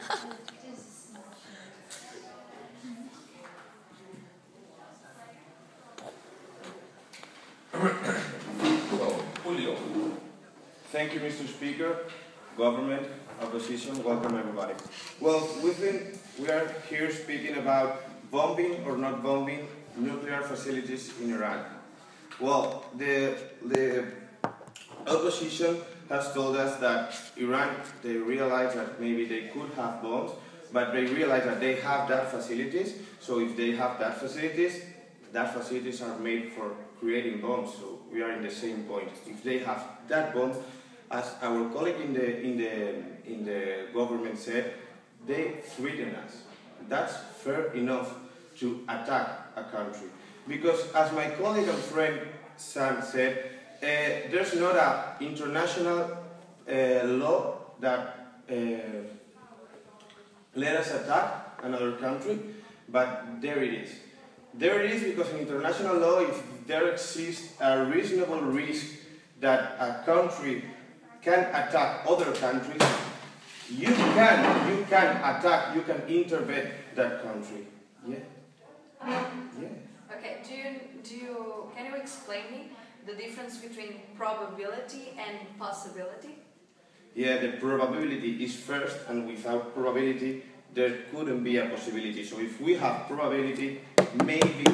So, Julio. Thank you, Mr. Speaker, government, opposition, welcome everybody. Well, we are here speaking about bombing or not bombing nuclear facilities in Iran. Well, the opposition has told us that Iran, they realize that maybe they could have bombs, but they realize that they have that facilities, so if they have that facilities are made for creating bombs, so we are in the same point. If they have that bomb, as our colleague in the government said, they threaten us. That's fair enough to attack a country. Because as my colleague and friend Sam said, there's not an international law that let us attack another country, but there it is. There it is because in international law, if there exists a reasonable risk that a country can attack other countries, you can attack, you can intervene that country. Yeah. Okay, can you explain me the difference between probability and possibility? Yeah, the probability is first, and without probability, there couldn't be a possibility. So if we have probability, maybe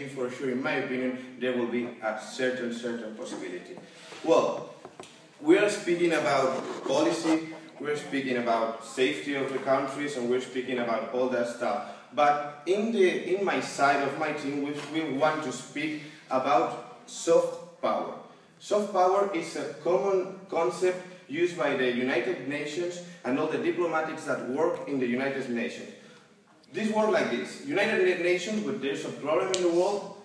for sure, in my opinion, there will be a certain possibility. Well, we are speaking about policy, we're speaking about safety of the countries, and we're speaking about all that stuff. But in my side of my team, we want to speak about soft power. Soft power is a common concept used by the United Nations and all the diplomatics that work in the United Nations. This works like this. United Nations, when there's a problem in the world,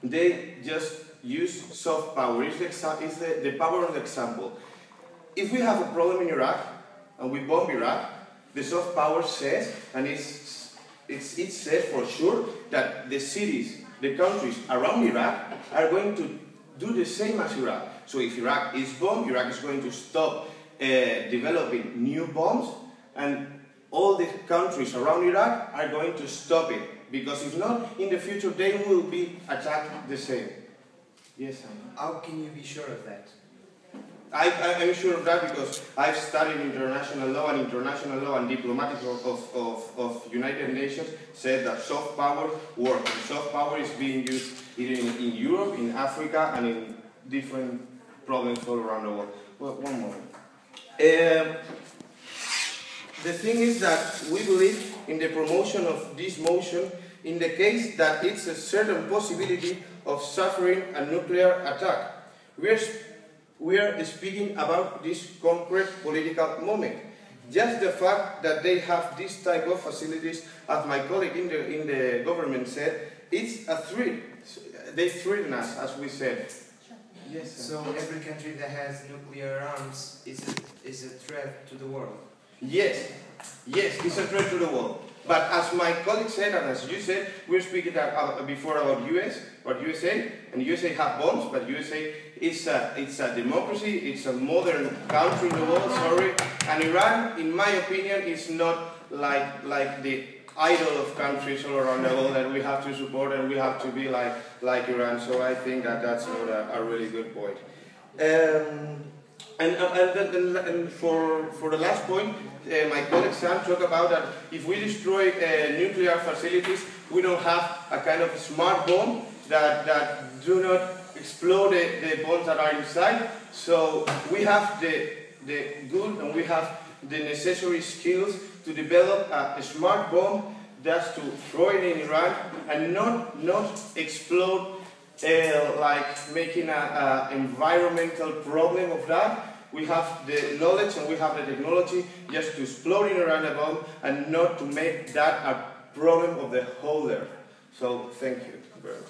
they just use soft power. It's the power of the example. If we have a problem in Iraq and we bomb Iraq, the soft power says, and it says for sure that the cities, the countries around Iraq are going to do the same as Iraq. So if Iraq is bombed, Iraq is going to stop developing new bombs, and all the countries around Iraq are going to stop it. Because if not, in the future they will be attacked the same. Yes, how can you be sure of that? I'm sure of that because I've studied international law and diplomatics of United Nations said that soft power works. And soft power is being used either in Europe, in Africa, and in different problems all around the world. Well, one moment. The thing is that we believe in the promotion of this motion in the case that it's a certain possibility of suffering a nuclear attack. We are speaking about this concrete political moment. Just the fact that they have this type of facilities, as my colleague in the government said, it's a threat. They threaten us, as we said. Yes. So every country that has nuclear arms is a threat to the world. Yes, it's a threat to the world. But as my colleague said, and as you said, we were speaking before about USA, and USA have bombs, but USA it's a democracy, it's a modern country in the world, and Iran, in my opinion, is not like the idol of countries all around the world that we have to support and we have to be like Iran. So I think that that's not a really good point. And for the last point, my colleague Sam talked about that if we destroy nuclear facilities, we don't have a kind of smart bomb that do not explode the bombs that are inside. So we have the good and we have the necessary skills to develop a smart bomb that's to throw it in Iran and not explode like making an environmental problem of that. We have the knowledge and we have the technology just to explode in Iran a bomb and not to make that a problem of the whole earth. So thank you very much.